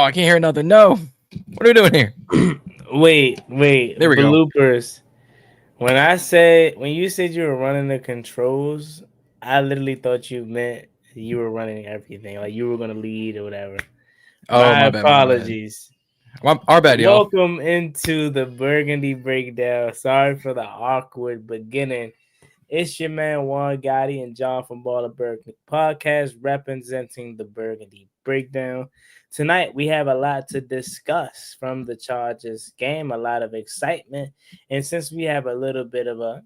Oh, I can't hear nothing. No. What are we doing here? Wait. There we go. Bloopers. When you said you were running the controls, I literally thought you meant you were running everything, like you were gonna lead or whatever. Oh, My my bad. apologies. Our bad, y'all. Welcome into the Burgundy Breakdown. Sorry for the awkward beginning. It's your man Juan Gotti and Jon from Ballin In Burgundy podcast representing the Burgundy Breakdown. Tonight we have a lot to discuss from the Chargers game, a lot of excitement, and since we have a little bit of a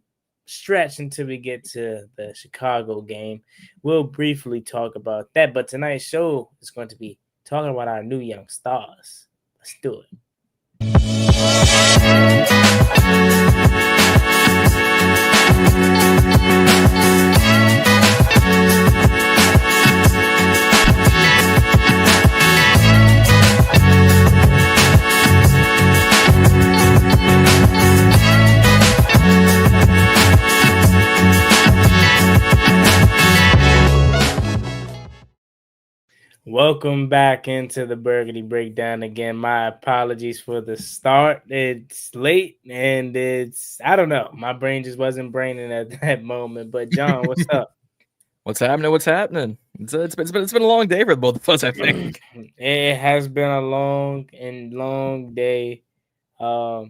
stretch until we get to the Chicago game, we'll briefly talk about that. But tonight's show is going to be talking about our new young stars. Let's do it. Welcome back into the Burgundy Breakdown again. My apologies for the start. It's late and I don't know. My brain just wasn't braining at that moment. But Jon, what's up? What's happening? It's been a long day for both of us, I think. It has been a long day. Thought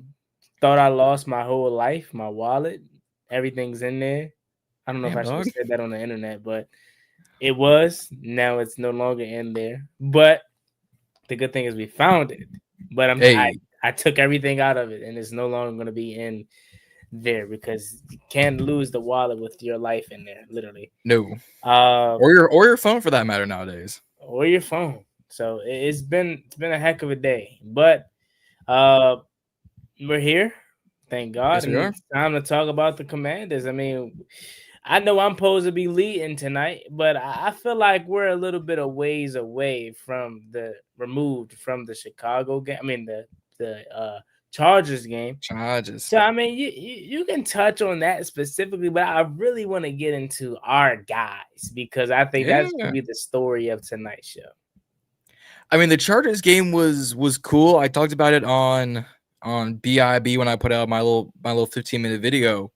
I lost my whole life, my wallet, everything's in there. I don't know if I should have said that on the internet, but it was. Now it's no longer in there. But the good thing is we found it. But I took everything out of it, and it's no longer going to be in there because you can't lose the wallet with your life in there, literally. No. Or your phone for that matter nowadays. Or your phone. So it's been a heck of a day. But we're here. Thank God. Yes, it's time to talk about the Commanders. I mean, I know I'm supposed to be leading tonight, but I feel like we're a little bit of ways away removed from the Chicago game. I mean the Chargers game. Chargers. So I mean you can touch on that specifically, but I really want to get into our guys because I think that's gonna be the story of tonight's show. I mean, the Chargers game was cool. I talked about it on BIB when I put out my little 15-minute video.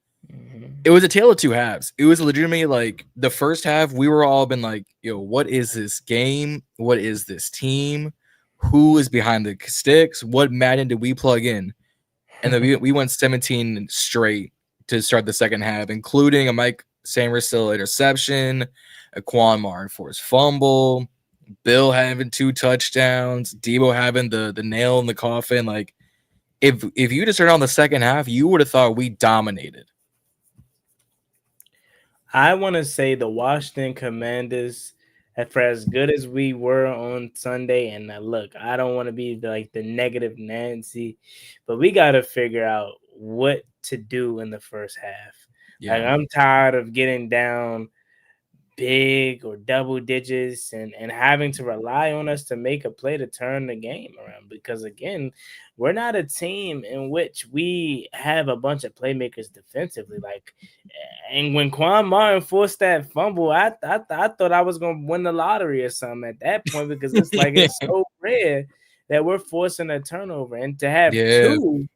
It was a tale of two halves. It was legitimately like the first half, we were all been like, yo, what is this game? What is this team? Who is behind the sticks? What Madden did we plug in? And then we went 17 straight to start the second half, including a Mike Sainristil interception, a Quan Martin forced fumble, Bill having 2 touchdowns, Debo having the nail in the coffin. Like, if you just started on the second half, you would have thought we dominated. I want to say the Washington Commanders, for as good as we were on Sunday, and look, I don't want to be like the negative Nancy, but we got to figure out what to do in the first half. Yeah. Like, I'm tired of getting down big or double digits and having to rely on us to make a play to turn the game around because, again, we're not a team in which we have a bunch of playmakers defensively. Like, and when Quan Martin forced that fumble, I thought I was going to win the lottery or something at that point because it's like it's so rare that we're forcing a turnover. And to have 2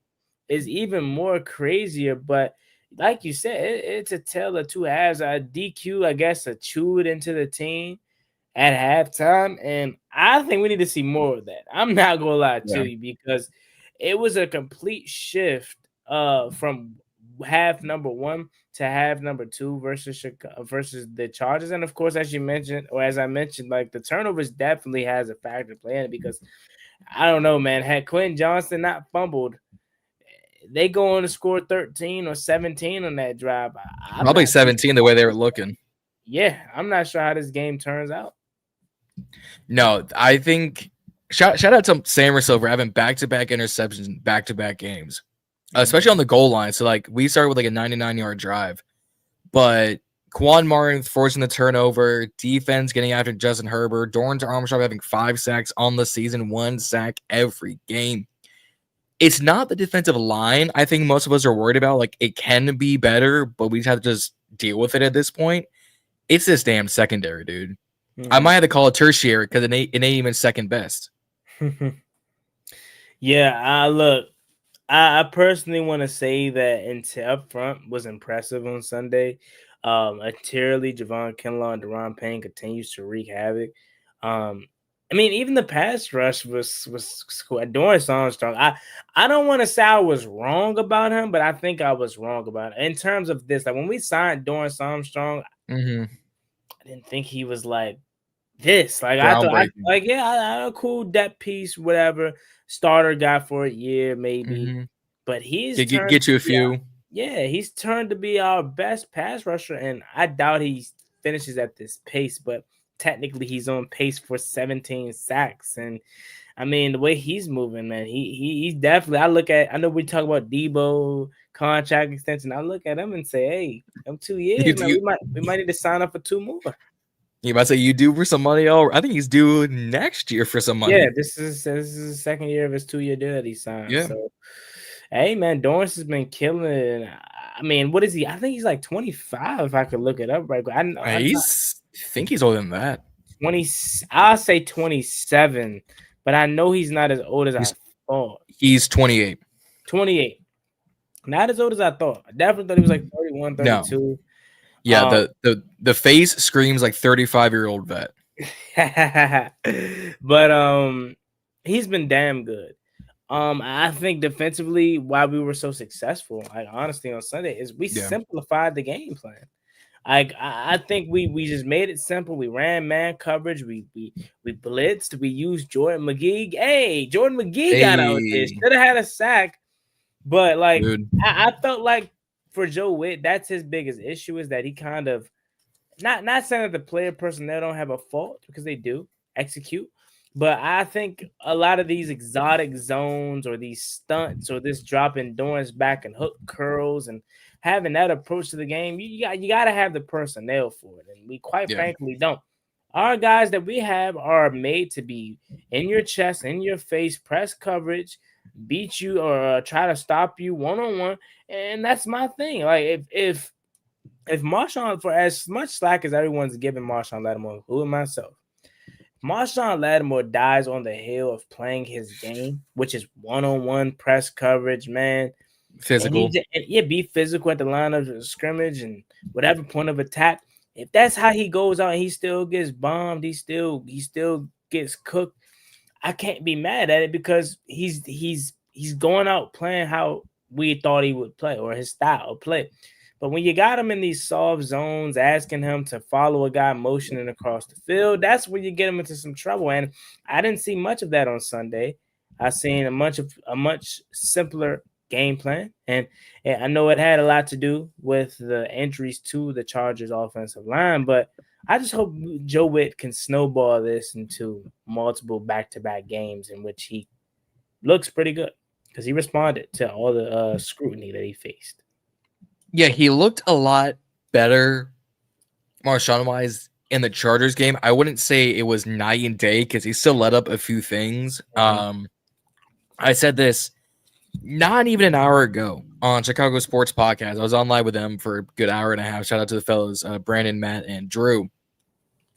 is even more crazier, but like you said, it's a tale of two halves. DQ, I guess, chewed into the team at halftime, and I think we need to see more of that. I'm not gonna lie to you because it was a complete shift from half number 1 to half number 2 versus the Chargers. And of course, as you mentioned, or as I mentioned, like the turnovers definitely has a factor to play in it because I don't know, man. Had Quentin Johnston not fumbled, they go on to score 13 or 17 on that drive. Probably 17 the way they were looking. Yeah, I'm not sure how this game turns out. No, I think shout out to Sainristil for having back-to-back interceptions, back-to-back games, especially on the goal line. So, like, we started with like a 99-yard drive, but Quan Martin forcing the turnover, defense getting after Justin Herbert, Dorrance Armstrong having 5 sacks on the season, 1 sack every game. It's not the defensive line I think most of us are worried about. Like, it can be better, but we just have to just deal with it at this point. It's this damn secondary, dude. I might have to call it tertiary because it ain't even second best. Yeah, look, I personally want to say that Intel up front was impressive on Sunday. Materially, Javon Kinlaw and Deron Payne continues to wreak havoc. I mean, even the pass rush was cool. Dorrance Armstrong. I don't want to say I was wrong about him, but I think I was wrong about it. In terms of this. Like when we signed Dorrance Armstrong, I didn't think he was like this. Like I thought, Groundbreaking. I a cool depth piece, whatever, starter guy for a year maybe. But he's turned Get you a few. he's turned to be our best pass rusher, and I doubt he finishes at this pace, but technically he's on pace for 17 sacks. And I mean, the way he's moving, man, he's definitely. I know we talk about Debo contract extension. I look at him and say, hey, I'm 2 years, man. We might need to sign up for 2 more. You about to say you due for some money? Oh, I think he's due next year for some money. Yeah, this is the second year of his 2-year deal that he signed. Yeah. So, hey, man, Dorrance has been killing it. I mean, what is he? I think he's like 25. If I could look it up right. I think he's older than that. 20. I'll say 27, but I know he's not as old as I thought. He's 28. 28. Not as old as I thought. I definitely thought he was like 31, 32. No. Yeah, the face screams like 35-year-old vet. But he's been damn good. I think defensively, why we were so successful, like honestly on Sunday, is we simplified the game plan. I think we just made it simple. We ran man coverage. We blitzed. We used Jordan McGee. Hey, Jordan McGee got out there. Should have had a sack, but like I felt like for Joe Witt, that's his biggest issue is that he kind of not saying that the player personnel don't have a fault because they do execute. But I think a lot of these exotic zones or these stunts or this dropping Dorrance back and hook curls and having that approach to the game, you got to have the personnel for it. And we quite frankly don't. Our guys that we have are made to be in your chest, in your face, press coverage, beat you or try to stop you one-on-one. And that's my thing. Like if Marshawn, for as much slack as everyone's giving Marshawn Lattimore, including myself, Marshawn Lattimore dies on the hill of playing his game, which is one-on-one press coverage, man. Physical. Be physical at the line of scrimmage and whatever point of attack. If that's how he goes out and he still gets bombed, he still gets cooked, I can't be mad at it because he's going out playing how we thought he would play or his style of play. But when you got him in these soft zones, asking him to follow a guy motioning across the field, that's where you get him into some trouble. And I didn't see much of that on Sunday. I seen a much simpler game plan. And I know it had a lot to do with the injuries to the Chargers offensive line, but I just hope Joe Witt can snowball this into multiple back-to-back games in which he looks pretty good because he responded to all the scrutiny that he faced. Yeah, he looked a lot better, Marshawn-wise, in the Chargers game. I wouldn't say it was night and day because he still let up a few things. I said this not even an hour ago on Chicago Sports Podcast. I was on live with them for a good hour and a half. Shout out to the fellas, Brandon, Matt, and Drew.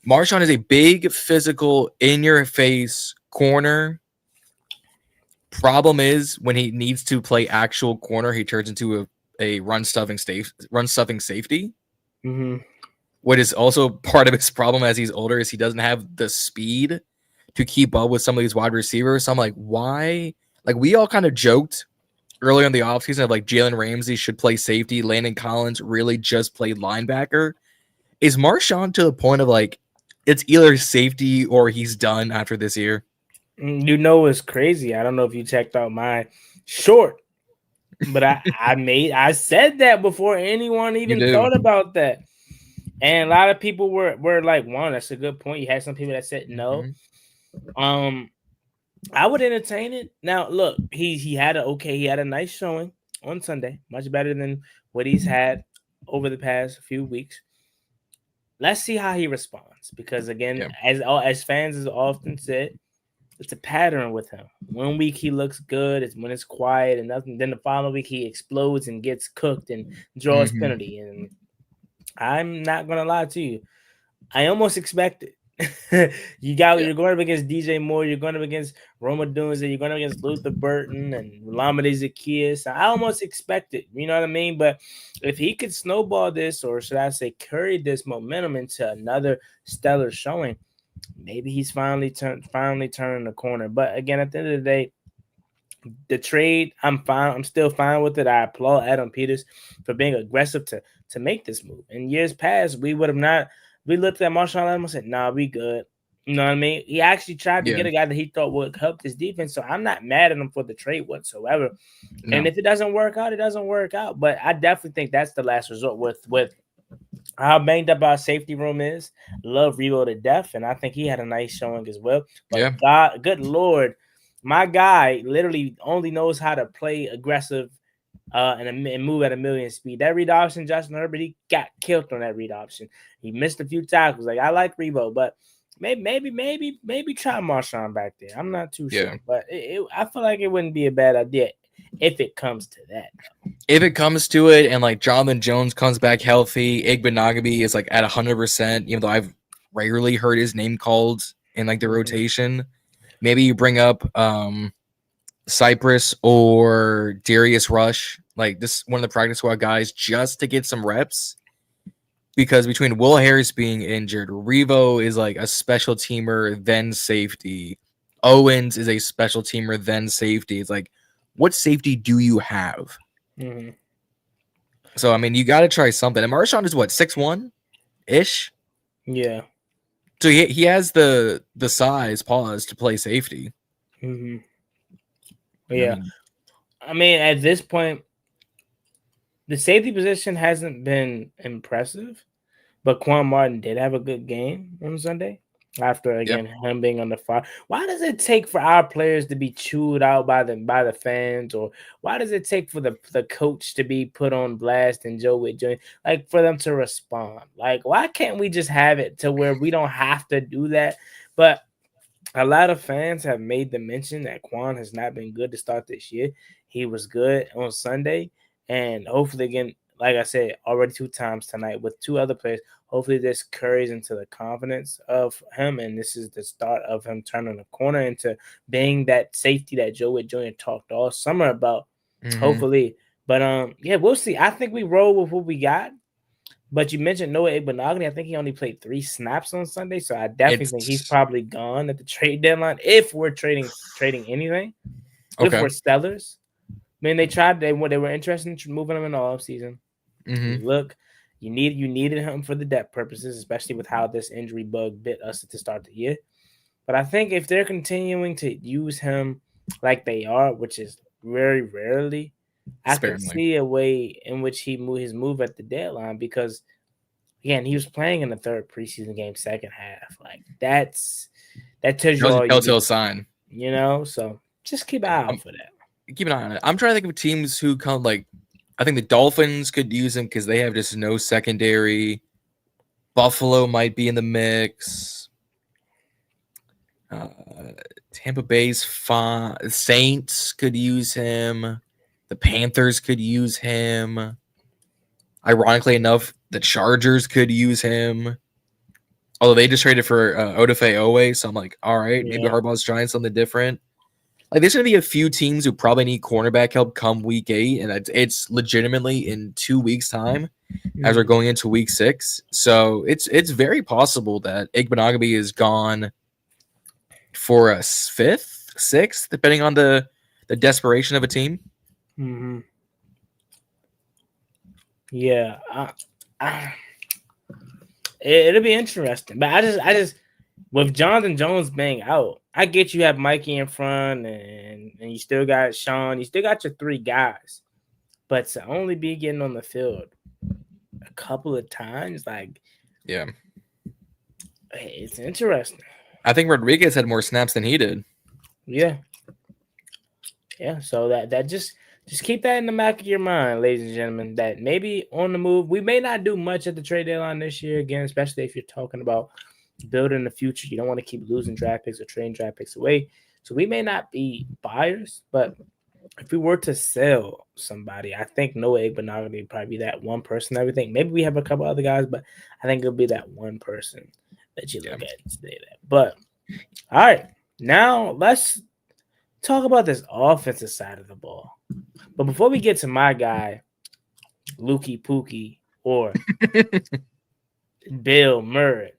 Marshawn is a big, physical, in-your-face corner. Problem is, when he needs to play actual corner, he turns into a run-stuffing safety. What is also part of his problem as he's older is he doesn't have the speed to keep up with some of these wide receivers. So I'm like, why? Like, we all kind of joked earlier in the offseason of like Jalen Ramsey should play safety. Landon Collins really just played linebacker. Is Marshawn to the point of like, it's either safety or he's done after this year? You know, it's crazy. I don't know if you checked out my short, but I said that before anyone even thought about that. And a lot of people were like, "Wow, that's a good point." You had some people that said no. I would entertain it. Now, look, he had a nice showing on Sunday, much better than what he's had over the past few weeks. Let's see how he responds because again, as fans has often said, it's a pattern with him. 1 week he looks good, it's when it's quiet and nothing. Then the following week he explodes and gets cooked and draws penalty. And I'm not gonna lie to you, I almost expect it. You're going up against DJ Moore. You're going up against Roma Dunze. You're going up against Luther Burton and Lamade Zacchaeus. I almost expect it. You know what I mean? But if he could snowball this, or should I say carry this momentum into another stellar showing, maybe he's finally turning the corner. But again, at the end of the day, the trade, I'm fine. I'm still fine with it. I applaud Adam Peters for being aggressive to make this move. In years past, we would have not. We looked at Marshawn Lattimore and said, "Nah, we good." You know what I mean? He actually tried to get a guy that he thought would help this defense. So I'm not mad at him for the trade whatsoever. No. And if it doesn't work out, it doesn't work out. But I definitely think that's the last resort with how banged up our safety room is. Love Revo to death, and I think he had a nice showing as well. But God, good Lord. My guy literally only knows how to play aggressive and move at a million speed. That read option, Justin Herbert, he got killed on that read option. He missed a few tackles. Like, I like Revo, but maybe try Marshawn back there. I'm not too sure, but I feel like it wouldn't be a bad idea if it comes to that. If it comes to it, and like Jonathan Jones comes back healthy, Igbenogany is like at 100%, even though I've rarely heard his name called in like the rotation. Maybe you bring up Cypress or Darius Rush, like this one of the practice squad guys, just to get some reps. Because between Will Harris being injured, Revo is like a special teamer, then safety. Owens is a special teamer, then safety. It's like, what safety do you have? Mm-hmm. So, I mean, you got to try something. And Marshawn is what, 6'1"-ish? Yeah. So he has the size, to play safety. Mm-hmm. Yeah. I mean, at this point, the safety position hasn't been impressive, but Quan Martin did have a good game on Sunday. After again him being on the fire, why does it take for our players to be chewed out by the fans, or why does it take for the coach to be put on blast and Joe Witt Jr., like for them to respond? Like, why can't we just have it to where we don't have to do that? But a lot of fans have made the mention that Quan has not been good to start this year. He was good on Sunday, and hopefully again, like I said, already 2 times tonight with 2 other players. Hopefully this carries into the confidence of him, and this is the start of him turning the corner into being that safety that Joe Witt Jr. talked all summer about. Hopefully, but yeah, we'll see. I think we roll with what we got. But you mentioned Noah Igbenogany. I think he only played 3 snaps on Sunday, so I definitely think he's probably gone at the trade deadline if we're trading anything. If we're sellers. I mean, they were interested in moving him in the offseason. Look, you needed him for the depth purposes, especially with how this injury bug bit us at the start of the year. But I think if they're continuing to use him like they are, which is very rarely, I can see a way in which he move at the deadline, because again, he was playing in the 3rd preseason game, second half. Like that tells you all you telltale sign. You know, so just keep an eye out for that. Keep an eye on it. I'm trying to think of teams who come like, I think the Dolphins could use him because they have just no secondary. Buffalo might be in the mix. Tampa Bay's fine. Saints could use him. The Panthers could use him. Ironically enough, the Chargers could use him. Although they just traded for Odafe Owe, so I'm like, all right, maybe Harbaugh's trying something different. Like, there's going to be a few teams who probably need cornerback help come week 8, and it's legitimately in 2 weeks' time as we're going into week 6. So it's very possible that Igbenogany is gone for a 5th, 6th, depending on the desperation of a team. Mm-hmm. Yeah, it'll be interesting. But I just with Jonathan Jones being out, I get you have Mikey in front, and you still got Sean. You still got your 3 guys, but to only be getting on the field a couple of times, like, it's interesting. I think Rodriguez had more snaps than he did. Yeah. So that just keep that in the back of your mind, ladies and gentlemen, that maybe on the move, we may not do much at the trade deadline this year again, especially if you're talking about building the future. You don't want to keep losing draft picks or trading draft picks away. So we may not be buyers, but if we were to sell somebody, I think Noah Igbenogany would probably be that one person. Maybe we have a couple other guys, but I think it'll be that one person. let you look at say that. But all right, now let's talk about this offensive side of the ball. But before we get to my guy, Lukey Pookie or Bill Murray,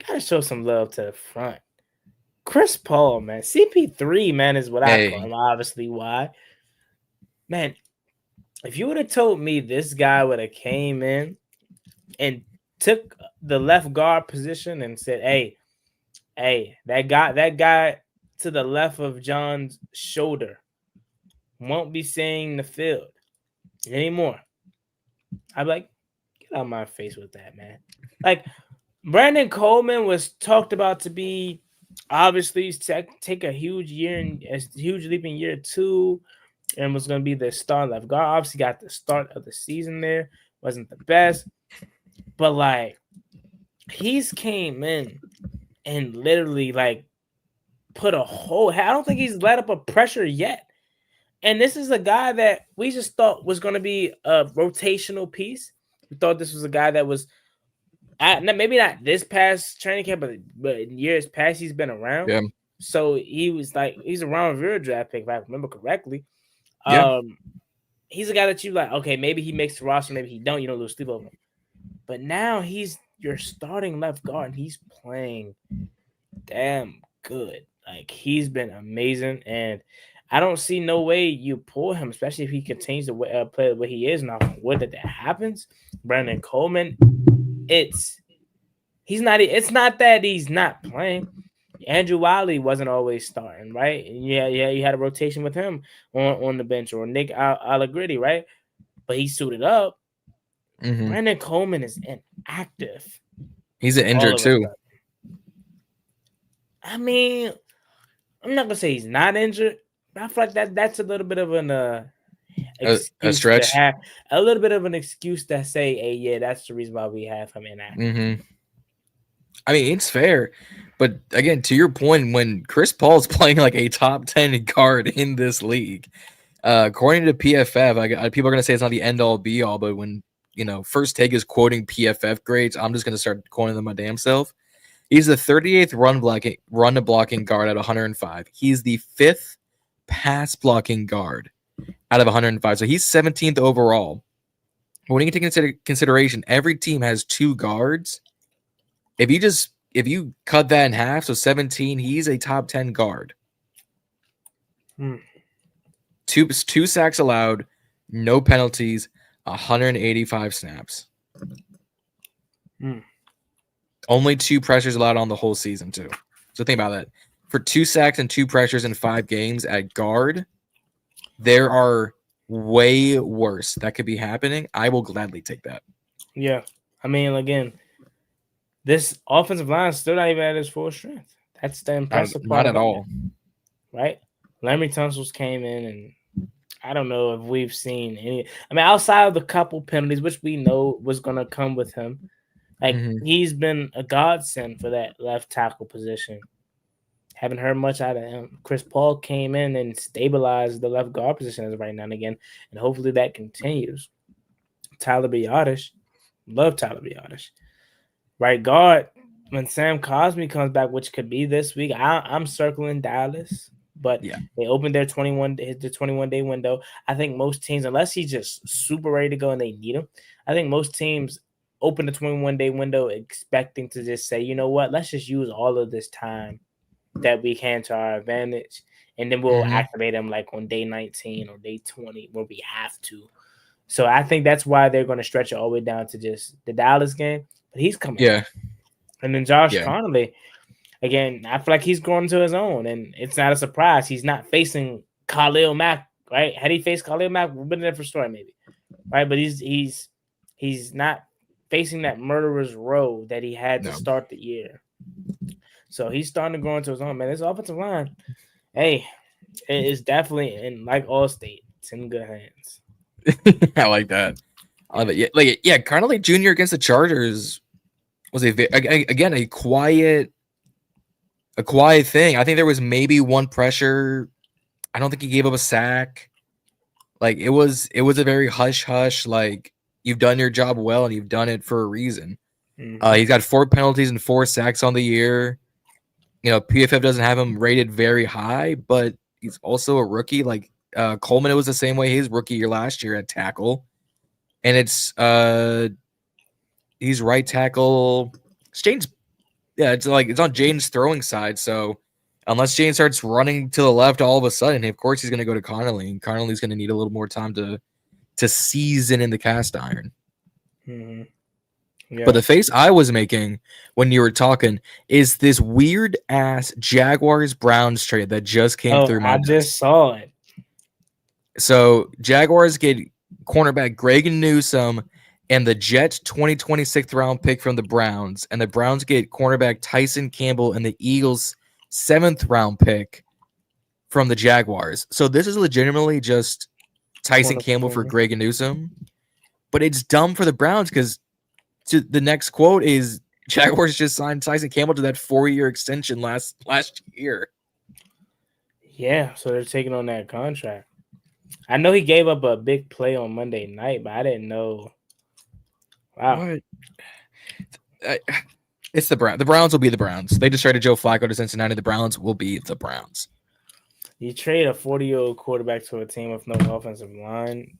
gotta show some love to the front. Chris Paul, man. CP3, man, is what I call him. Obviously, why? Man, if you would have told me this guy would have came in and took the left guard position and said, hey, that guy to the left of Jon's shoulder won't be seeing the field anymore. I'd be like, get out of my face with that, man. Like, Brandon Coleman was talked about to be obviously take a huge leap in year 2 and was going to be the star left guard. Obviously got the start of the season there. Wasn't the best. But, like, he's came in and literally, like, put a whole – I don't think he's let up a pressure yet. And this is a guy that we just thought was going to be a rotational piece. We thought this was a guy that was maybe not this past training camp, but in years past he's been around. Yeah. So he was like he's a round zero draft pick, if I remember correctly. Yeah. He's a guy that you like. Okay, maybe he makes the roster, maybe he don't. You don't lose sleep over him. But now he's your starting left guard, and he's playing damn good. Like he's been amazing, and I don't see no way you pull him, especially if he continues to play the way he is. Now, what that happens, Brandon Coleman. It's not that he's not playing. Andrew Wiley wasn't always starting, right? And yeah, you had a rotation with him on the bench or Nick Allegretti, right? But he suited up. Mm-hmm. Brandon Coleman is inactive. He's an injured too. I mean, I'm not gonna say he's not injured, but I feel like that's a little bit of an a stretch. A little bit of an excuse to say, hey, yeah, that's the reason why we have him inactive. Mm-hmm. I mean, it's fair. But again, to your point, when Chris Paul's playing like a top 10 guard in this league, according to PFF, people are going to say it's not the end-all be-all, but when, First Take is quoting PFF grades, I'm just going to start quoting them my damn self. He's the 38th run blocking guard at 105. He's the 5th pass blocking guard out of 105. So he's 17th overall. But when you take into consideration, every team has 2 guards. If you cut that in half, so 17, he's a top 10 guard. 2 sacks allowed, no penalties, 185 snaps. Only 2 pressures allowed on the whole season, too. So think about that. For 2 sacks and 2 pressures in 5 games at guard, there are way worse that could be happening. I will gladly take that. Yeah. I mean, again, this offensive line is still not even at its full strength. That's the impressive part. Not at all. Right? Larry Tunsil's came in, and I don't know if we've seen any. I mean, outside of the couple penalties, which we know was going to come with him, like he's been a godsend for that left tackle position. Haven't heard much out of him. Chris Paul came in and stabilized the left guard position as of right now and again, and hopefully that continues. Tyler Biotish, love Tyler Biotish. Right guard, when Sam Cosmi comes back, which could be this week, I'm circling Dallas, but they opened their 21-day window. I think most teams, unless he's just super ready to go and they need him, I think most teams open the 21-day window expecting to just say, you know what, let's just use all of this time that we can to our advantage, and then we'll activate them like on day 19 or day 20 where we have to. So I think that's why they're going to stretch it all the way down to just the Dallas game. But he's coming. Yeah. And then Josh Connolly, again, I feel like he's going to his own, and it's not a surprise. He's not facing Khalil Mack, right? Had he faced Khalil Mack, we've been in a different story maybe, right? But he's not facing that murderer's row that he had to start the year. So he's starting to grow into his own, man. This offensive line, hey, it is definitely, and like Allstate, it's in good hands. I like that. I love it. Connolly Jr. against the Chargers was a quiet thing. I think there was maybe one pressure. I don't think he gave up a sack. Like it was a very hush. Like you've done your job well and you've done it for a reason. He's got 4 penalties and 4 sacks on the year. PFF doesn't have him rated very high, but he's also a rookie. Like Coleman, it was the same way his rookie year last year at tackle, and it's he's right tackle. It's on Jayden's throwing side. So unless Jayden starts running to the left all of a sudden, of course he's going to go to Connolly, and Connolly's going to need a little more time to season in the cast iron. Mm-hmm. Yeah. But the face I was making when you were talking is this weird ass Jaguars Browns trade that just came through my I just saw it. So Jaguars get cornerback Greg Newsome and the Jets 2026 round pick from the Browns, and the Browns get cornerback Tyson Campbell and the Eagles 7th round pick from the Jaguars. So this is legitimately just Tyson Campbell for Greg Newsome, but it's dumb for the Browns because the next quote is Jaguars just signed Tyson Campbell to that 4-year extension last year. Yeah, so they're taking on that contract. I know he gave up a big play on Monday night, but I didn't know. Wow. It's the Browns. The Browns will be the Browns. They just traded Joe Flacco to Cincinnati. The Browns will be the Browns. You trade a 40-year-old quarterback to a team with no offensive line.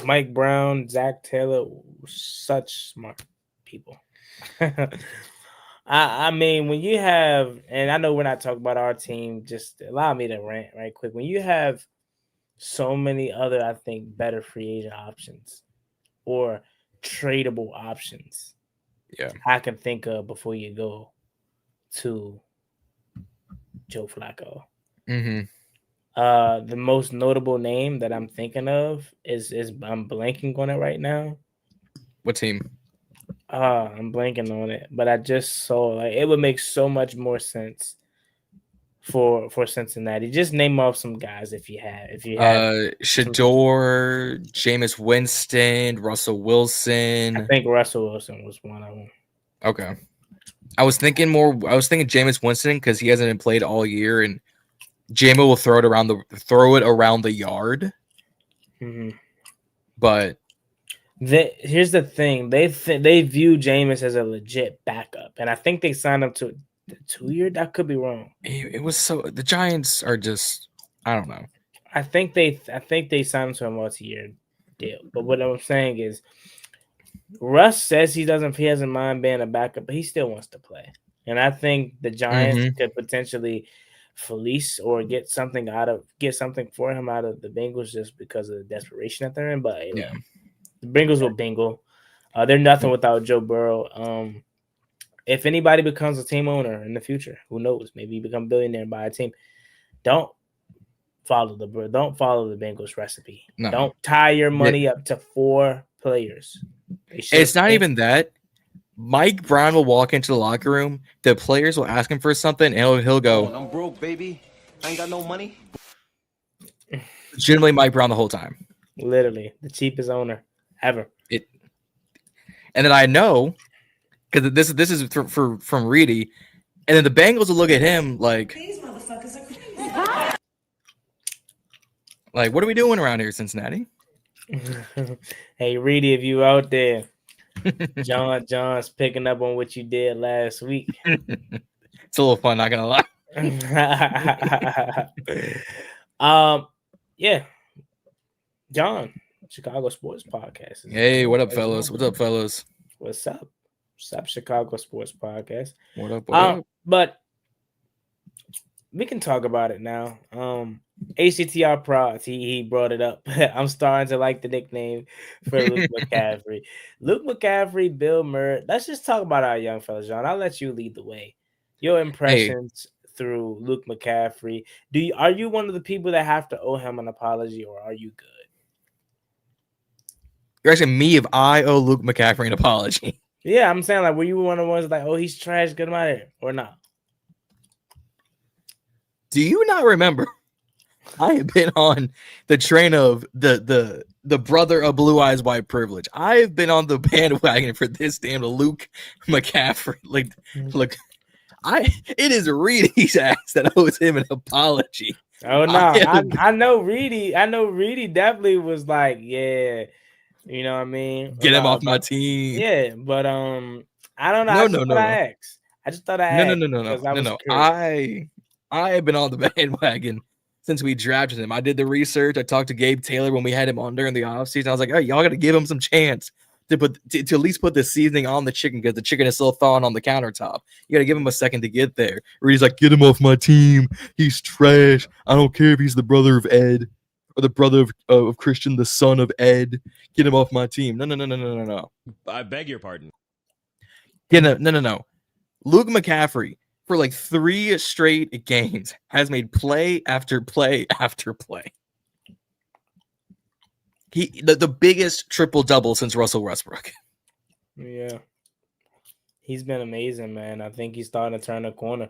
Mike Brown, Zach Taylor, such smart people. I mean, when you have, and I know we're not talking about our team, just allow me to rant right quick. When you have so many other, I think, better free agent options or tradable options, I can think of before you go to Joe Flacco. Mm-hmm. The most notable name that I'm thinking of is I'm blanking on it right now. What team? I'm blanking on it, but I just saw it would make so much more sense for Cincinnati. Just name off some guys if you have Shador, Jameis Winston, Russell Wilson. I think Russell Wilson was one of them. Okay. I was thinking Jameis Winston because he hasn't been played all year, and Jameis will throw it around the yard. Mm-hmm. But here's the thing: they view Jameis as a legit backup, and I think they signed him to the 2-year. That could be wrong. It was the Giants are just, I don't know. I think they signed him to a multi-year deal. But what I'm saying is, Russ says he doesn't mind being a backup, but he still wants to play. And I think the Giants could potentially fleece or get something for him out of the Bengals just because of the desperation that they're in. But the Bengals will bingle. They're nothing without Joe Burrow. If anybody becomes a team owner in the future, who knows? Maybe you become a billionaire and buy a team. Don't follow the Bengals recipe. No. Don't tie your money up to 4 players. It's not even that. Mike Brown will walk into the locker room. The players will ask him for something, and he'll go, "I'm broke, baby. I ain't got no money." Generally, Mike Brown the whole time. Literally, the cheapest owner ever. And then I know, because this is from Reedie, and then the Bengals will look at him like, "These motherfuckers are crazy." Like, what are we doing around here, Cincinnati? Hey, Reedie, if you out there, John's picking up on what you did last week. It's a little fun, not gonna lie. Yeah, Jon, Chicago Sports Podcast. Hey, what up, fellas? What's up, fellas? What's up? What's up, Chicago Sports Podcast? What up? What up? But we can talk about it now. HTTR Prods, he brought it up. I'm starting to like the nickname for Luke McCaffery. Luke McCaffery, Bill Murray. Let's just talk about our young fellas, Jon. I'll let you lead the way. Your impressions through Luke McCaffery. Are you one of the people that have to owe him an apology, or are you good? You're asking me if I owe Luke McCaffery an apology. Yeah, I'm saying, like, were you one of the ones like, oh, he's trash, get him out of here, or not? Do you not remember? I have been on the train of the brother of Blue Eyes White Privilege. I have been on the bandwagon for this damn Luke McCaffery. Like, look, it is Reedie's ass that owes him an apology. Oh no, I know Reedie. I know Reedie definitely was like, yeah, You know what I mean? Get him off my team. Yeah, but I don't know. No, I just no, thought no, no. I asked. I just thought I No, no, asked no, no, because no, I no, was no. curious. I have been on the bandwagon since we drafted him. I did the research. I talked to Gabe Taylor when we had him on during the offseason. I was like, hey, y'all got to give him some chance to at least put the seasoning on the chicken because the chicken is still thawing on the countertop. You got to give him a second to get there. Reedie's like, get him off my team. He's trash. I don't care if he's the brother of Ed or the brother of Christian, the son of Ed. Get him off my team. No, no, no, no, no, no, no. I beg your pardon. Yeah, no, no, no, no. Luke McCaffery, for like 3 straight games, has made play after play after play. The biggest triple-double since Russell Westbrook. Yeah. He's been amazing, man. I think he's starting to turn the corner.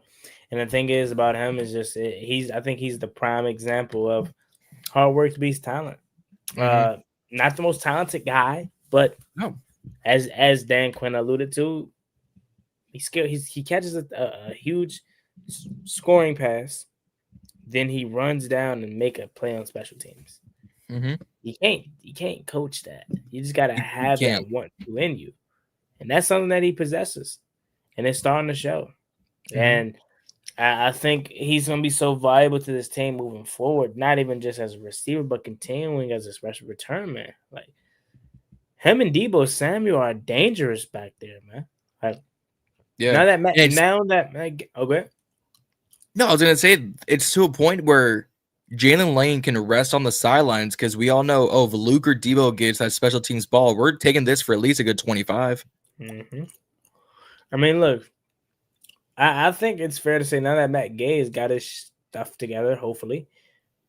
And the thing is about him is just I think he's the prime example of hard work beats talent. Not the most talented guy, but No. As Dan Quinn alluded to, he catches a huge scoring pass, then he runs down and make a play on special teams. You can't coach that. You just gotta have that want to in you, and that's something that he possesses, and it's starting to show. And I think he's gonna be so valuable to this team moving forward, not even just as a receiver, but continuing as a special return man. Like him and Deebo Samuel are dangerous back there, man. Like, yeah. Now that okay. No, I was gonna say it's to a point where Jalen Lane can rest on the sidelines because we all know, if Luke or Deebo gets that special teams ball, we're taking this for at least a good 25. I mean, look, I think it's fair to say now that Matt Gay has got his stuff together, hopefully,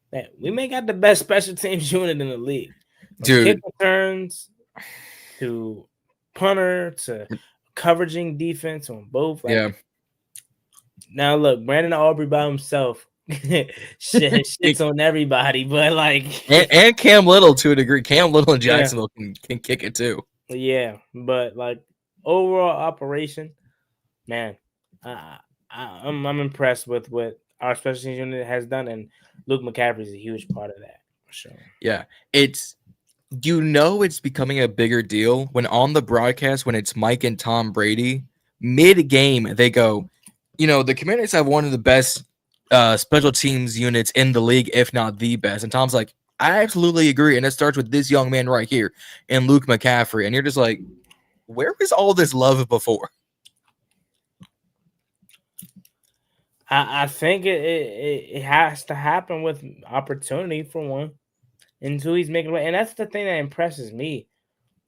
that we may got the best special teams unit in the league. From dude. Kick returns to punter to coveraging defense on both. Like, yeah. Now look, Brandon Aubrey by himself shits on everybody, but like and Cam Little to a degree. Cam Little and Jacksonville can kick it too. Yeah, but like overall operation, man, I'm impressed with what our special teams unit has done, and Luke McCaffery is a huge part of that. For sure. Yeah, it's becoming a bigger deal when on the broadcast when it's Mike and Tom Brady mid-game they go, the Commanders have one of the best special teams units in the league, if not the best. And Tom's like, I absolutely agree. And it starts with this young man right here and Luke McCaffery. And you're just like, where was all this love before? I think it has to happen with opportunity for one. And two, he's making it. And that's the thing that impresses me.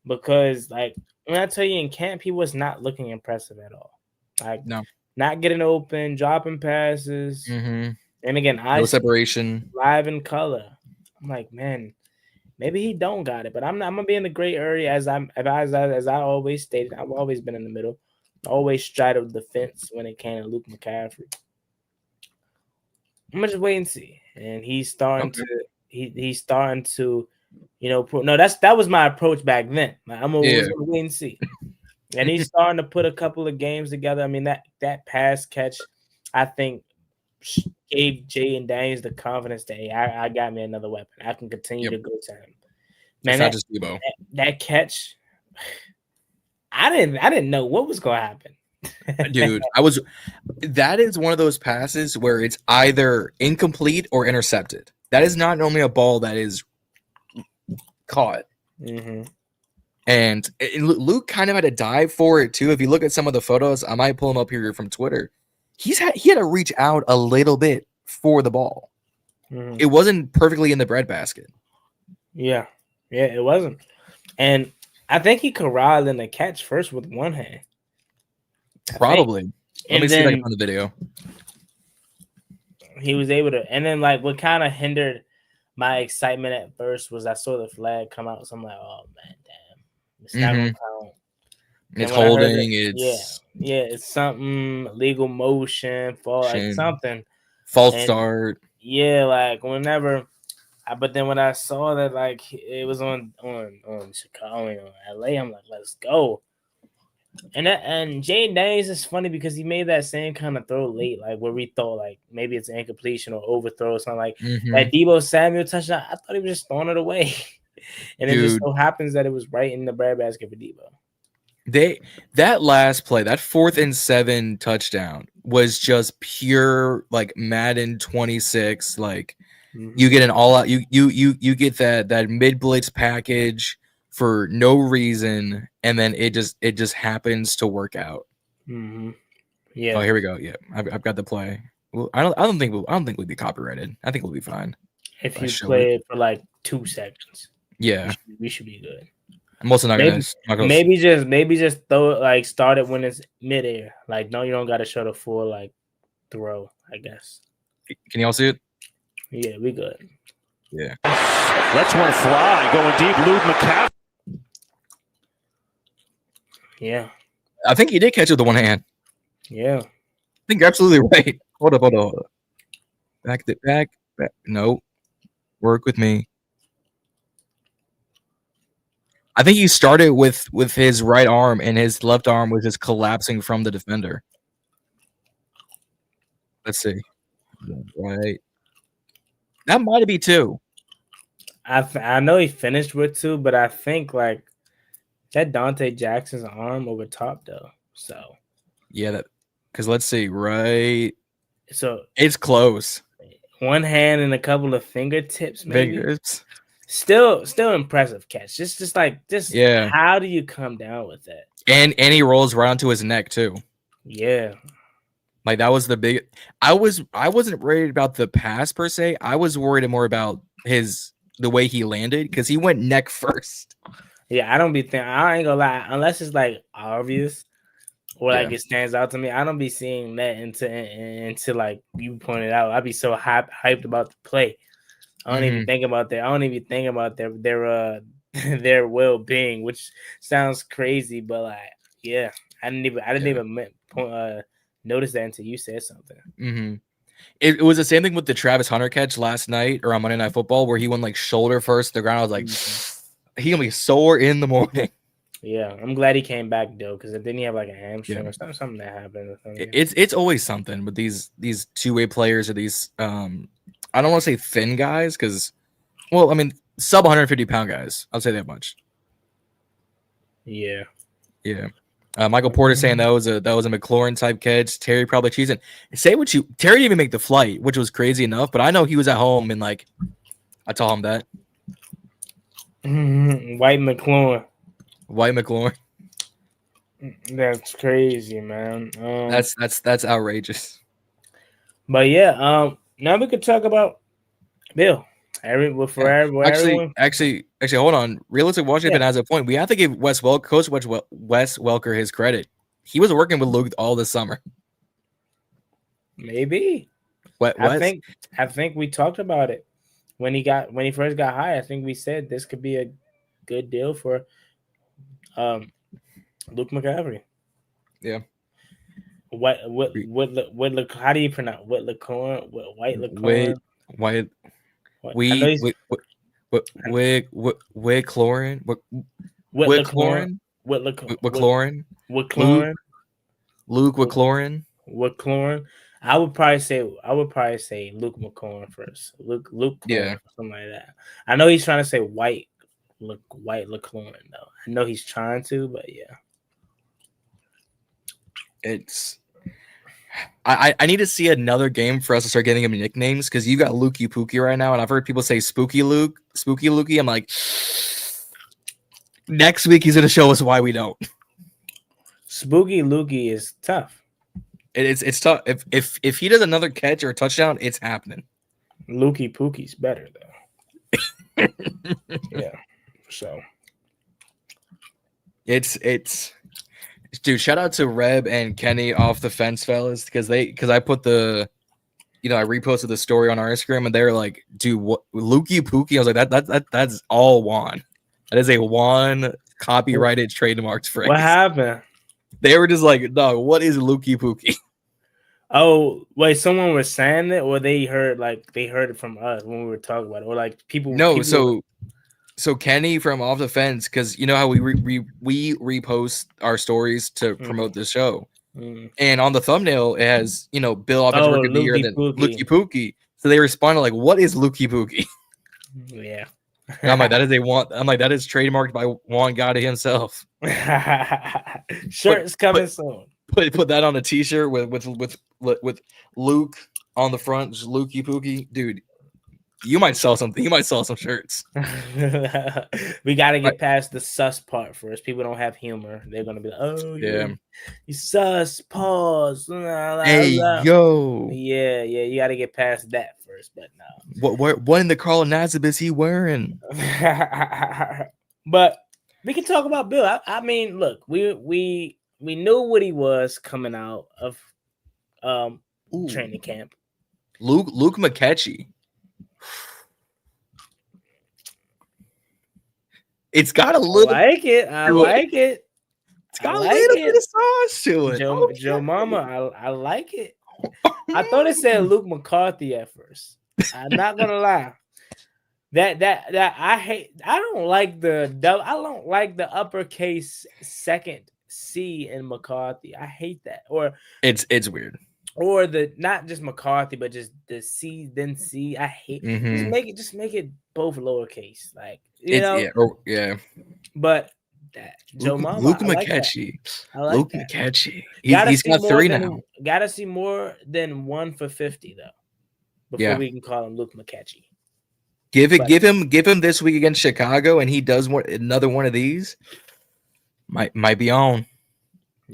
Because, like, when I tell you in camp, he was not looking impressive at all. Like, no. Not getting open, dropping passes. And again, no separation. Live in color. I'm like, man, maybe he don't got it. But I'm gonna be in the gray area as I always stated. I've always been in the middle. Always straddled the fence when it came to Luke McCaffery. I'm gonna just wait and see. And he's starting to he's starting to, that was my approach back then. Like, I'm gonna wait and see. And he's starting to put a couple of games together. I mean, that pass catch, I think, gave Jay and Daniels the confidence that, hey, I got me another weapon. I can continue to go to him. Man, not just Deebo. That catch, I didn't know what was going to happen. Dude, that is one of those passes where it's either incomplete or intercepted. That is not normally a ball that is caught. And Luke kind of had to dive for it too. If you look at some of the photos, I might pull them up here from Twitter. He had to reach out a little bit for the ball. It wasn't perfectly in the breadbasket. Yeah, it wasn't. And I think he corralled in the catch first with one hand. Probably. Let me see if I can find the video. He was able to, and then like what kind of hindered my excitement at first was I saw the flag come out, so I'm like, oh man, damn. It's not gonna count. It's holding. It's something legal motion for like something false start. Yeah, like whenever. But then when I saw that like it was on Chicago, on LA, I'm like, let's go. And Jayden Daniels is funny because he made that same kind of throw late, like where we thought like maybe it's incompletion or overthrow or something like that. Deebo Samuel touchdown, I thought he was just throwing it away. And it just so happens that it was right in the breadbasket for Debo. That last play, that 4th and 7 touchdown was just pure like Madden 26. Like you get an all out, you get that mid blitz package for no reason, and then it just happens to work out. Yeah. Oh, here we go. Yeah, I've got the play. Well, I don't think we'll be copyrighted. I think we'll be fine if you play it for like 2 seconds. Yeah, we should be good. I'm also not gonna maybe just throw it, like start it when it's midair. Like no, you don't got to show the full like throw. I guess. Can y'all see it? Yeah, we good. Yeah. Let's one fly going deep. Luke McCaffery. Yeah. I think he did catch it with the one hand. Yeah. I think you're absolutely right. Hold up. Back. No. Work with me. I think he started with his right arm, and his left arm was just collapsing from the defender. Let's see. Right. That might be 2. I know he finished with 2, but I think like that Dante Jackson's arm over top though. So yeah, that because let's see, right. So it's close. One hand and a couple of fingertips, maybe. Fingers. Still impressive catch. Just yeah. How do you come down with that? And he rolls right onto his neck too. Yeah. Like that was the big. I wasn't worried about the pass per se. I was worried more about the way he landed because he went neck first. Yeah, I ain't gonna lie, unless it's like obvious or like it stands out to me. I don't be seeing that until like you pointed out. I'd be so hyped about the play. I don't even think about that. I don't even think about their well being, which sounds crazy, but like yeah, I didn't even notice that until you said something. It was the same thing with the Travis Hunter catch last night or on Monday Night Football where he went like shoulder first to the ground. I was like, he gonna be sore in the morning. Yeah, I'm glad he came back though, because didn't he have like a hamstring or something that happened? It's always something with these two-way players or these I don't want to say thin guys because, well, I mean sub 150-pound guys. I'll say that much. Yeah. Michael Porter saying that was a McLaurin type catch. Terry probably cheesing. Terry didn't even make the flight, which was crazy enough. But I know he was at home and like I told him that. White McLaurin. That's crazy, man. That's outrageous. But yeah, now we could talk about Bill. Everyone. Actually, hold on. Realistic Washington has a point. We have to give Wes Welker his credit. He was working with Luke all this summer. Maybe. I think we talked about it when he first got hired. I think we said this could be a good deal for Luke McCaffery. Yeah. How do you pronounce White LaCorn? Whitclorin. Luke McClaurin. I would probably say Luke McClaurin first. Luke yeah, something like that. I know he's trying to say White LaClaurin though. I know he's trying to, but yeah. I need to see another game for us to start getting him nicknames because you got Lukey Pookie right now, and I've heard people say Spooky Lukey. I'm like, next week he's gonna show us why we don't. Spooky Lukey is tough. It's tough. If he does another catch or a touchdown, it's happening. Lukey Pookie's better though. Yeah. So it's dude, shout out to Reb and Kenny off the fence fellas because I put I reposted the story on our Instagram and they were like, dude, what Lukey Pookie? I was like, that's all Juan. That is a Juan copyrighted trademarked phrase. What happened? They were just like, no, what is Lukey Pookie? Oh, wait, someone was saying it, or they heard it from us when we were talking about it, or like people. No, so Kenny from Off the Fence, because you know how we repost our stories to promote the show, and on the thumbnail it has Bill Offensive Rookie of the Year and then Lukey Pookie. So they responded like, "What is Lukey Pookie?" Yeah, I'm like, that is that is trademarked by Juan Gotti himself. Shirts coming soon. Put that on a t-shirt with Luke on the front, just Lukey Pookie, dude. You might sell something. You might sell some shirts. We got to get past the sus part first. People don't have humor. They're gonna be like, "Oh yeah, you sus." Pause. Hey yo. Yeah. You got to get past that first. But no. What in the Carl Nassib is he wearing? But we can talk about Bill. I mean, look, we knew what he was coming out of training camp. Luke McCaffery. It's got a little. I like it. It's got a little bit of sauce to it. Joe Mama, I like it. I thought it said Luke McCarthy at first. I'm not gonna lie. That I don't like the uppercase second C in McCarthy. I hate that. Or it's weird. Or the not just McCarthy, but just the C then C. I hate. Just make it both lowercase. Like you know. Yeah. But that Joe Mama, Luke McCaffery. Like Luke that. McCaffery. He's got 3 now. Gotta see more than 1 for 50 though. Before we can call him Luke McCaffery. Give him this week against Chicago, and he does another one of these. Might be on.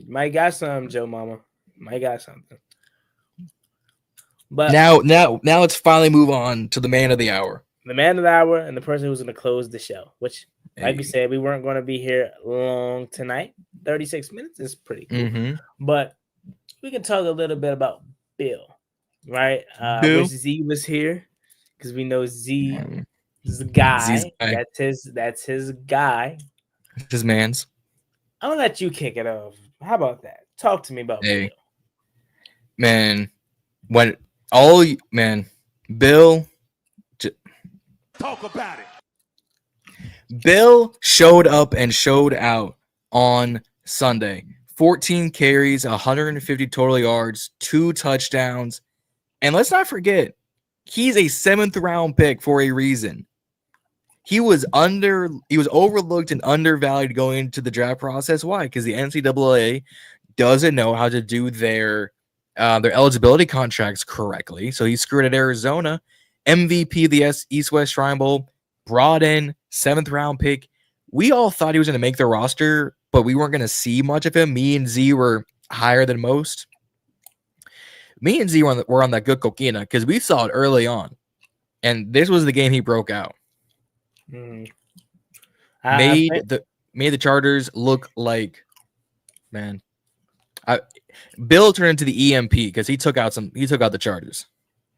Might got some, Joe Mama. Might got something. But now let's finally move on to the man of the hour. The man of the hour and the person who's going to close the show. Which, like we said, we weren't going to be here long tonight. 36 minutes is pretty cool. But we can talk a little bit about Bill, right? Wish Zee was here. Because we know Zee is the guy. That's his guy. His man's. I'm gonna let you kick it off. How about that? Talk to me about Bill. Man, Bill. Talk about it. Bill showed up and showed out on Sunday. 14 carries, 150 total yards, 2 touchdowns, and let's not forget. He's a 7th round pick for a reason. He was overlooked and undervalued going into the draft process. Why? Because the NCAA doesn't know how to do their eligibility contracts correctly. So he screwed at Arizona. MVP of the East-West Shrine Bowl, brought in 7th round pick. We all thought he was going to make the roster, but we weren't going to see much of him. Me and Z were higher than most. Me and Z were on that good coquina because we saw it early on. And this was the game he broke out. Made the Chargers look like, man. Bill turned into the EMP because he took out the Chargers.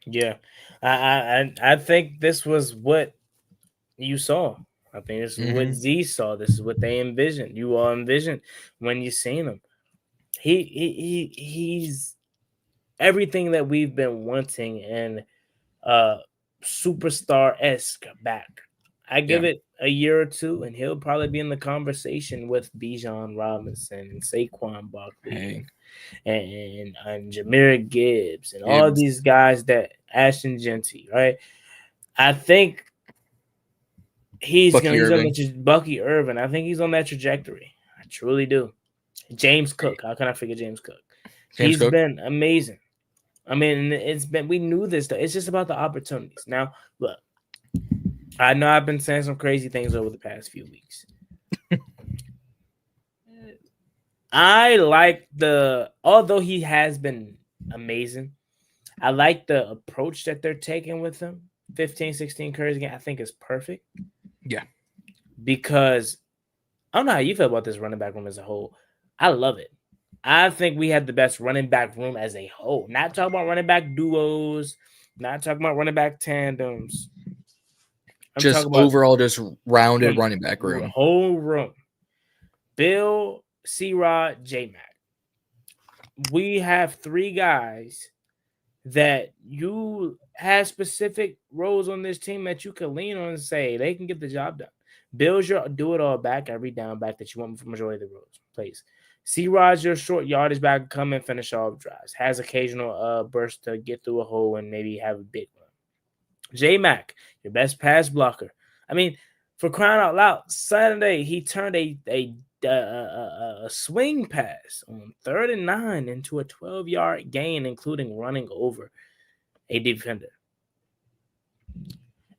Yeah. I think this was what you saw. I think this is what Z saw. This is what they envisioned. You all envisioned when you seen him. He's everything that we've been wanting in superstar-esque back. I give it a year or two, and he'll probably be in the conversation with Bijan Robinson and Saquon Barkley and Jahmyr Gibbs and all these guys that Ashton Genty, right? I think he's on Bucky Irvin. I think he's on that trajectory. I truly do. James Cook. How can I forget James Cook? He's been amazing. I mean, we knew this stuff. It's just about the opportunities. Now, look, I know I've been saying some crazy things over the past few weeks. I like although he has been amazing, I like the approach that they're taking with him. 15, 16 carries again, I think is perfect. Yeah. Because I don't know how you feel about this running back room as a whole. I love it. I think we have the best running back room as a whole. Not talking about running back duos, not talking about running back tandems. Just overall, just rounded running back room. The whole room. Bill, C-Rod, J-Mac. We have 3 guys that you have specific roles on this team that you can lean on and say they can get the job done. Bill's your do-it-all back, every down back that you want for majority of the roles. Please. C-Rod's your short yardage back, come and finish off drives. Has occasional bursts to get through a hole and maybe have a big one. J-Mac, your best pass blocker. I mean, for crying out loud, Saturday he turned a swing pass on 3rd and 9 into a 12-yard gain, including running over a defender.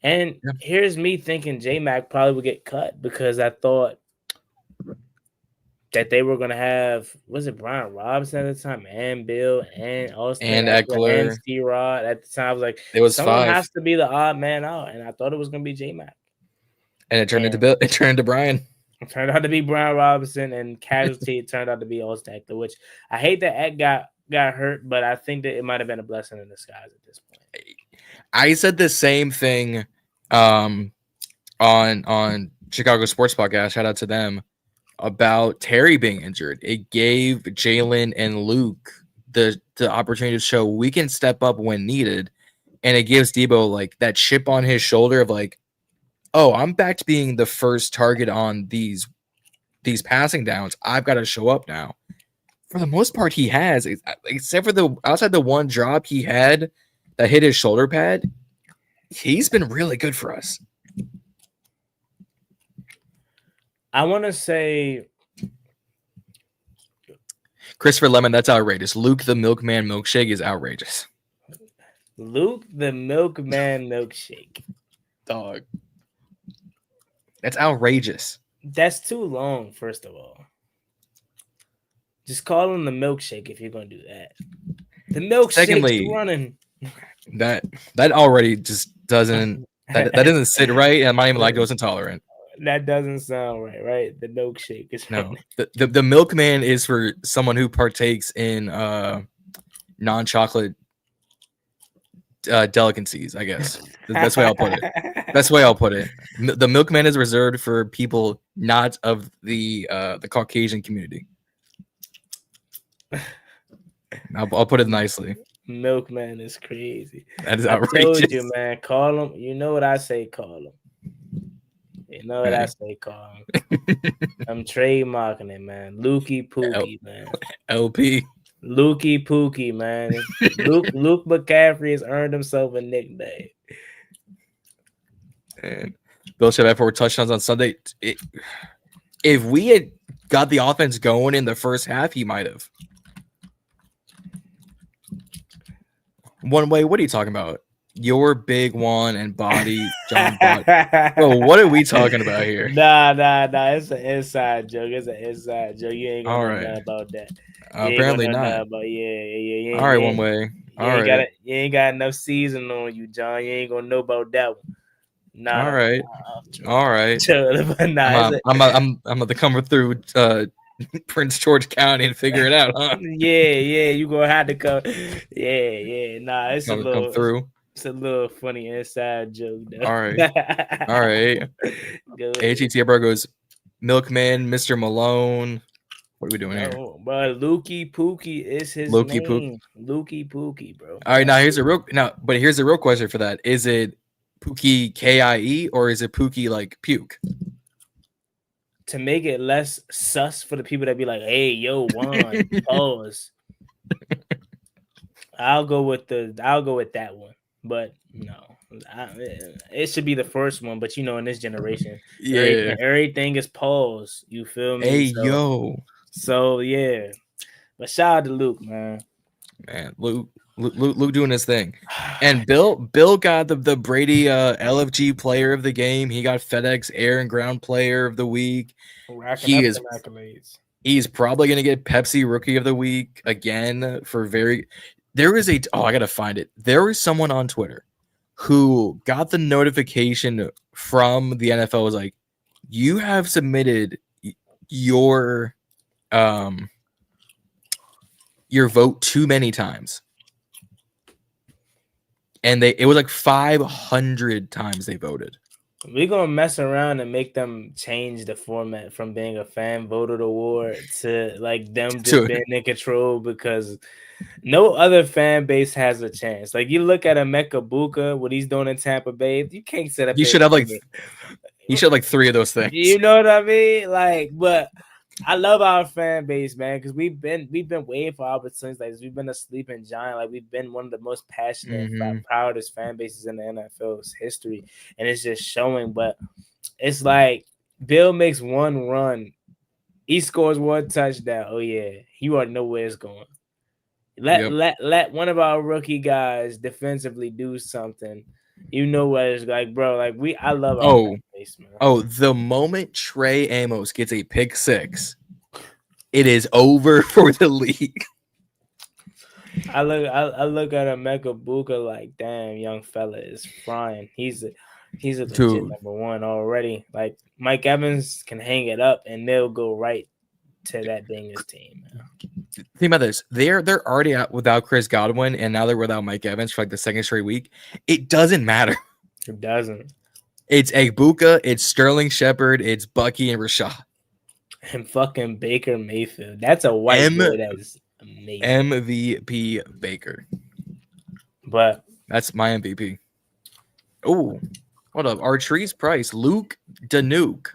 And here's me thinking J-Mac probably would get cut because I thought that they were going to have, was it Brian Robinson at the time, and Bill, and Austin, and Eckler, and C-Rod at the time. I was like, it was someone 5. has to be the odd man out, and I thought it was going to be J-Mac. And it turned into Bill. It turned into Brian. It turned out to be Brian Robinson, and casualty it turned out to be Austin Eckler, which I hate that Eck got hurt, but I think that it might have been a blessing in disguise at this point. I said the same thing on Chicago Sports Podcast. Shout out to them about Terry being injured. It gave Jalen and Luke the opportunity to show we can step up when needed, and it gives Debo like that chip on his shoulder of like, oh, I'm back to being the first target on these passing downs. I've got to show up now. For the most part, he has, except for the outside the one drop he had that hit his shoulder pad. He's been really good for us. I want to say Christopher Lemon, that's outrageous. Luke the Milkman Milkshake is outrageous. Luke the Milkman Milkshake. Dog. That's outrageous. That's too long, first of all. Just call him the milkshake if you're going to do that. The milkshake's running. That already just doesn't that doesn't sit right, and I'm lactose intolerant. That doesn't sound right? The milkshake is no. The milkman is for someone who partakes in non-chocolate delicacies, I guess. That's the way I'll put it. That's the way I'll put it. The milkman is reserved for people not of the Caucasian community. I'll put it nicely. Milkman is crazy. That is outrageous. I told you, man. Call him. You know what I say, call him. You know what I say, call him. I'm trademarking it, man. Lukey Pookie, man. LP. Lukey Pookie, man. Luke McCaffery has earned himself a nickname. And Bill should have 4 touchdowns on Sunday. If we had got the offense going in the first half, he might have. One way, what are you talking about? Your big one and body, John. Bro, what are we talking about here? Nah. It's an inside joke. You ain't gonna know nothing about that. Apparently not. Yeah. All right, one way. You ain't got enough season on you, John. You ain't gonna know about that one. Nah. All right. Nah, I'm gonna come through Prince George County and figure it out, huh? Yeah. You gonna have to come. Yeah. Nah, it's a little come through. It's a little funny inside joke, though. All right. HET bro goes Milkman, Mr. Malone. What are we doing here? But Lukey Pookie is his name. Lukey Pookie, bro. All right, here's the real question for that. Is it Pookie KIE or is it Pookie like puke? To make it less sus for the people that be like, hey, yo, Juan, pause. I'll go with that one. But no, it should be the first one. But in this generation, everything is pause. You feel me? Hey, yo. So yeah, but shout out to Luke, man. Luke doing his thing, and Bill got the Brady LFG Player of the Game. He got FedEx Air and Ground Player of the Week. He's probably gonna get Pepsi Rookie of the Week again for very. There is I gotta find it. There was someone on Twitter who got the notification from the NFL was like, you have submitted your vote too many times. And it was like 500 times they voted. We're gonna mess around and make them change the format from being a fan voted award to like them just being in control because no other fan base has a chance. Like you look at Emeka Buka, what he's doing in Tampa Bay, you can't set up. You should have like 3 of those things. You know what I mean? Like, but I love our fan base, man, because we've been waiting for opportunities like this. We've been a sleeping giant. Like we've been one of the most passionate, proudest fan bases in the NFL's history, and it's just showing. But it's like Bill makes one run, he scores one touchdown. Oh yeah, you already know where it's going. Let one of our rookie guys defensively do something. You know what it's like, bro. Like I love our fan base, man. The moment Trey Amos gets a pick six, it is over for the league. I look at Emeka Buka like, damn, young fella is frying. He's a legit number one already. Like Mike Evans can hang it up and they'll go right to that Bengals team. Man. Think about this. They're already out without Chris Godwin, and now they're without Mike Evans for like the second straight week. It doesn't matter. It doesn't. It's Egbuka, it's Sterling Shepard, it's Bucky and Rashad. And fucking Baker Mayfield. That's a white boy that's amazing. MVP Baker. But that's my MVP. Oh, hold up. Artreese Price, Luke Danuke.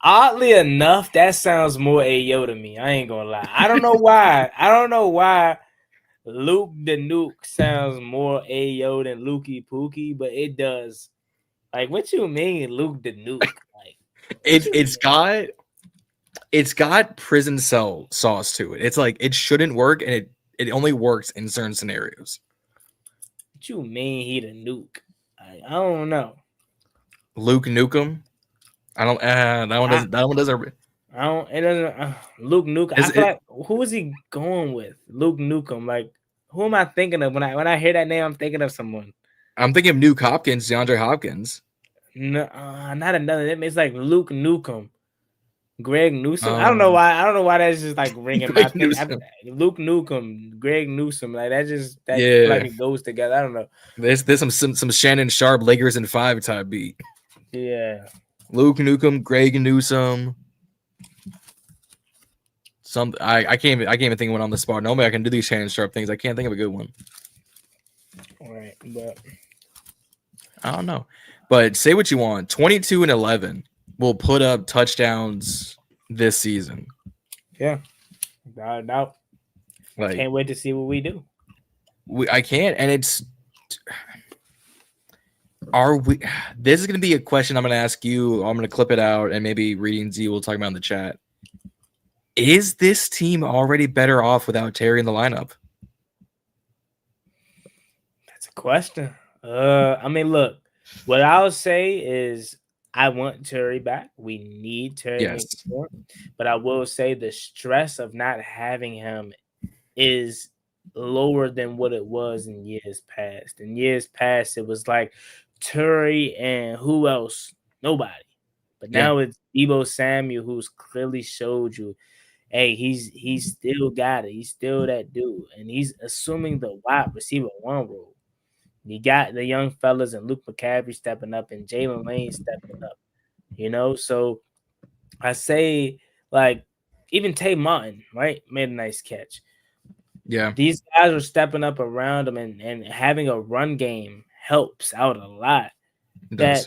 Oddly enough, that sounds more Ayo to me. I ain't gonna lie. I don't know why. Luke Danuke sounds more Ayo than Lukey Pookie, but it does. Like, what you mean, Luke Danuke? Like, it's got prison cell sauce to it. It's like it shouldn't work, and it only works in certain scenarios. What you mean he the nuke? I don't know. Luke Nukem. I don't. That one doesn't. I don't. It doesn't. Luke Nukem. I feel like who is he going with? Luke Nukem. Like, who am I thinking of when I hear that name? I'm thinking of someone. I'm thinking of Nuke Hopkins, DeAndre Hopkins. No, not another. It's like Luke Nukem, Greg Newsom. I don't know why that's just like ringing. Luke Nukem, Greg Newsom. Like that like it goes together. I don't know. There's some Shannon Sharp Lakers in 5 type beat. Yeah. Luke Nukem, Greg Newsom. I can't even think of one on the spot. Normally I can do these Shannon Sharp things. I can't think of a good one. All right, but I don't know. But say what you want. 22-11 will put up touchdowns this season. Yeah, without a doubt. Like, can't wait to see what we do. I can't, and it's. Are we? This is going to be a question I'm going to ask you. I'm going to clip it out, and maybe Reedie and Zee will talk about in the chat. Is this team already better off without Terry in the lineup? That's a question. I mean, look, what I'll say is I want Terry back. We need Terry. Yes. But I will say the stress of not having him is lower than what it was in years past. In years past, it was like Terry and who else? Nobody. But now it's Deebo Samuel, who's clearly showed you, hey, he's still got it. He's still that dude. And he's assuming the wide receiver one role. You got the young fellas and Luke McCaffery stepping up and Jalen Lane stepping up. You know, so I say, like, even Tay Martin, right, made a nice catch. Yeah. These guys are stepping up around him, and having a run game helps out a lot. That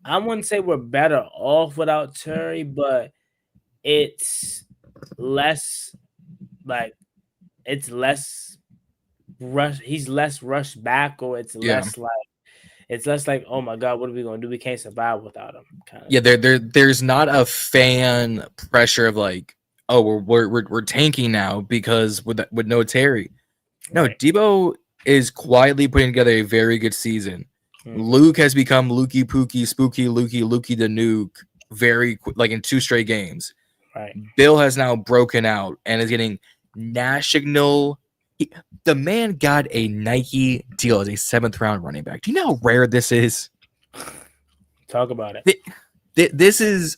I wouldn't say we're better off without Terry, but it's less like it's less rush. He's less rushed back, or it's less like, oh my God, what are we gonna do? We can't survive without him. There's not a fan pressure of like, oh, we're tanking now because with no Terry. No, right. Deebo is quietly putting together a very good season. Luke has become Lukey Pookie, Spooky Lukey the Nuke, like in 2 straight games. Right. Bill has now broken out and is getting national. The man got a Nike deal as a 7th round running back. Do you know how rare this is? Talk about it. This is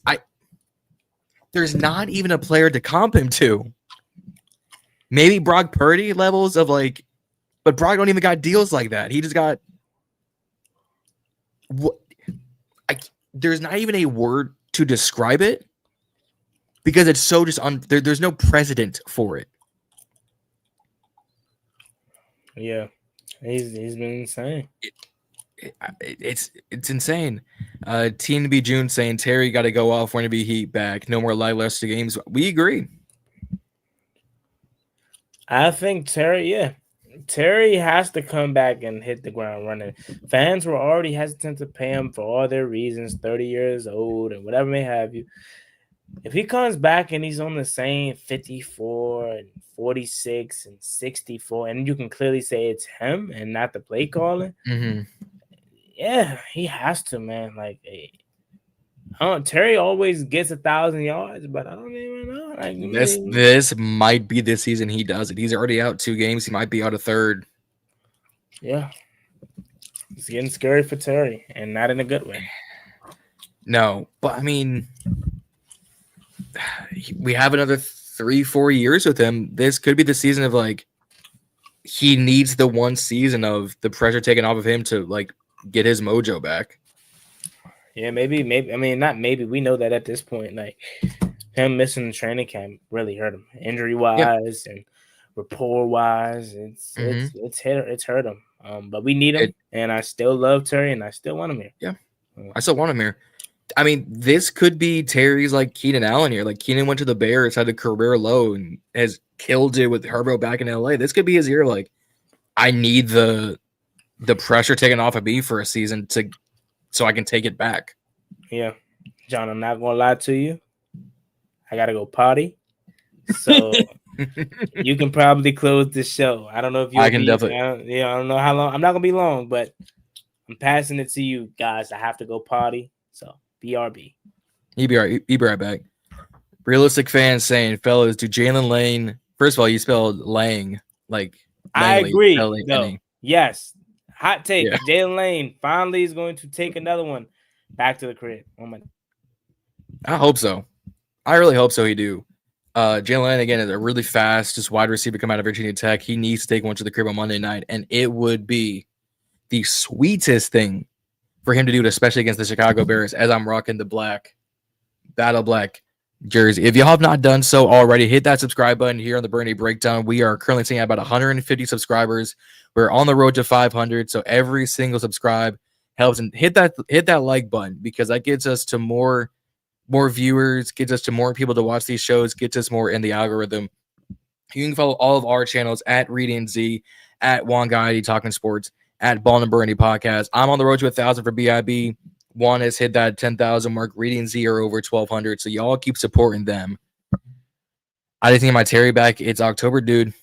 there's not even a player to comp him to. Maybe Brock Purdy levels of like, but Brock don't even got deals like that. He just got there's not even a word to describe it because it's so just there's no precedent for it. Yeah, he's been insane. It's insane. TNB June saying Terry got to go off when to be Heat back. No more lackluster games. We agree. I think Terry has to come back and hit the ground running. Fans were already hesitant to pay him for all their reasons, 30 years old and whatever may have you. If he comes back and he's on the same 54 and 46 and 64, and you can clearly say it's him and not the play calling, yeah, he has to, man. Like, Terry always gets 1,000 yards, but I don't even know. Like, this might be this season he does it. He's already out 2 games. He might be out a third. Yeah. It's getting scary for Terry, and not in a good way. No, but I mean, we have another 3-4 years with him. This could be the season of like he needs the one season of the pressure taken off of him to like get his mojo back. Yeah, maybe. I mean, not maybe. We know that at this point, like him missing the training camp really hurt him, injury wise and rapport wise. It's hurt him. But we need him, and I still love Terry, and I still want him here. Yeah, I still want him here. I mean, this could be Terry's like Keenan Allen here. Like Keenan went to the Bears, had a career low, and has killed it with Herbo back in LA. This could be his year. Like, I need the pressure taken off of me for a season so I can take it back. Yeah, John, I'm not gonna lie to you. I gotta go potty, so you can probably close the show. I don't know if you. I can definitely. I don't know how long. I'm not gonna be long, but I'm passing it to you guys. I have to go potty, so BRB. He be right back. Realistic fans saying, fellas, do Jalen Lane. First of all, you spelled Lang like. I agree. No. Yes. Hot take. Yeah. Jalen Lane finally is going to take another one back to the crib. Oh my. I hope so. I really hope so. He do. Jalen Lane again is a really fast, just wide receiver come out of Virginia Tech. He needs to take one to the crib on Monday night, and it would be the sweetest thing for him to do it, especially against the Chicago Bears, as I'm rocking the battle black jersey. If y'all have not done so already, hit that subscribe button here on the Burgundy Breakdown. We are currently sitting at about 150 subscribers. We're on the road to 500, so every single subscribe helps. And hit that like button, because that gets us to more viewers, gets us to more people to watch these shows, gets us more in the algorithm. You can follow all of our channels at Reedie and Zee, at Juan Gotti Talking Sports, at Ballin In Burgundy Podcast. I'm on the road to 1,000 for BIB. Juan has hit that 10,000 mark. Reedie and Zee are over 1,200. So y'all keep supporting them. I just need my Terry back. It's October, dude.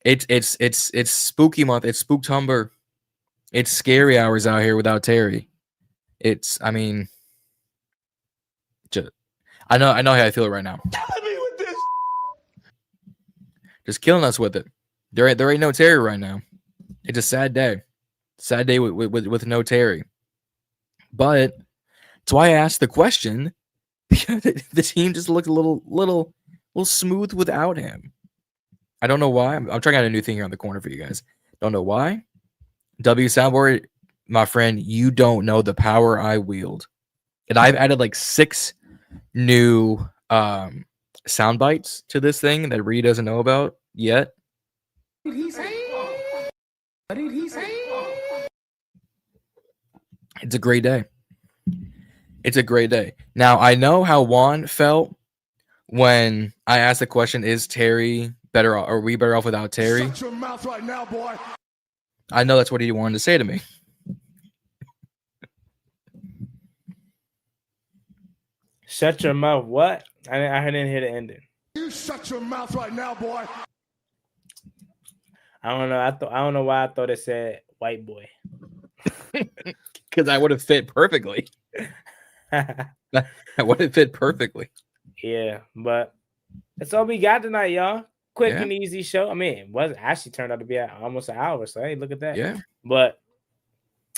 It's spooky month. It's Spooktober. It's scary hours out here without Terry. I know how I feel right now. Killing me with this. Just killing us with it. There ain't no Terry right now. It's a sad day. Sad day with no Terry. But that's why I asked the question. The team just looked a little smooth without him. I don't know why. I'm trying out a new thing here on the corner for you guys. Don't know why. W Soundboard, my friend, you don't know the power I wield. And I've added like 6 new sound bites to this thing that Reed doesn't know about yet. What did he say? What did he say? It's a great day. It's a great day. Now, I know how Juan felt when I asked the question, is Terry better off? Are we better off without Terry? Shut your mouth right now, boy. I know that's what he wanted to say to me. Shut your mouth. What? I didn't hear the ending. You shut your mouth right now, boy. I don't know. I don't know why I thought it said white boy. Because I would have fit perfectly. I would have fit perfectly. Yeah, but that's all we got tonight, y'all. Quick and easy show. I mean, it was actually turned out to be almost an hour. So hey, look at that. Yeah. But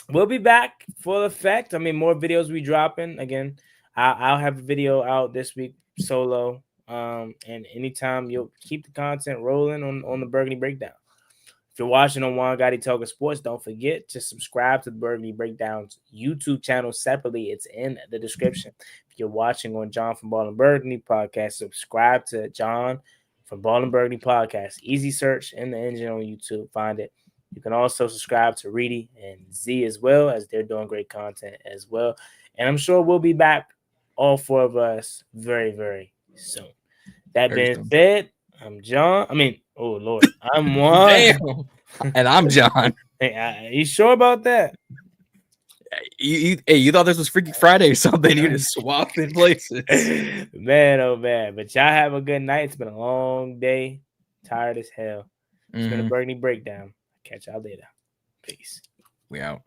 we'll be back full effect. I mean, more videos we dropping. Again, I'll have a video out this week solo. And anytime you'll keep the content rolling on the Burgundy Breakdown. If you're watching on Juan Gotti Talking Sports, don't forget to subscribe to the Burgundy Breakdown's YouTube channel separately. It's in the description. If you're watching on Jon from Ballin Burgundy Podcast, subscribe to Jon from Ballin Burgundy Podcast. Easy search in the engine on YouTube. Find it. You can also subscribe to Reedie and Zee as well, as they're doing great content as well. And I'm sure we'll be back, all 4 of us, very, very soon. That being said, I'm John. Oh, Lord. I'm Juan. Damn. And I'm John. Hey, you sure about that? You thought this was Freaky Friday or something? You just swapped in places. Man, oh, man. But y'all have a good night. It's been a long day. Tired as hell. It's been a Burgundy Breakdown. Catch y'all later. Peace. We out.